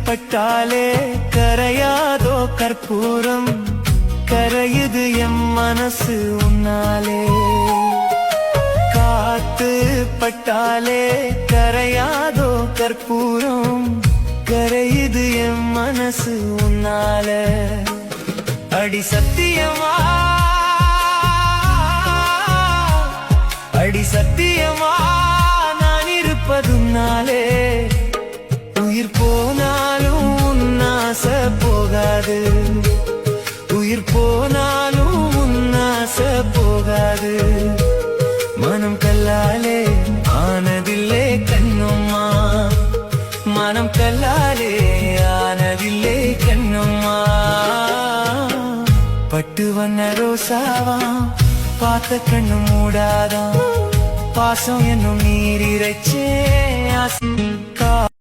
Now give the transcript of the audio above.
பட்டாலே கரையாதோ கற்பூரம் கரையுது எம் மனசு உன்னாலே காத்து பட்டாலே கரையாதோ கற்பூரம் கரையுது எம் மனசு உன்னால அடி சத்தியமா அடி சத்தியமா நான் இருப்பதுனாலே உயிர் போனாலும் உன்னாச போகாது உயிர் போனாலும் உன்னாச போகாது மனம் கல்லாலே ஆனதில்லே கண்ணம்மா மனம் கல்லாலே ஆனதில்லே கண்ணம்மா பட்டு வண்ண ரோசாவா பார்த்த கண்ணு மூடாதான் பாசம் என்னும் நீரிரைச்சே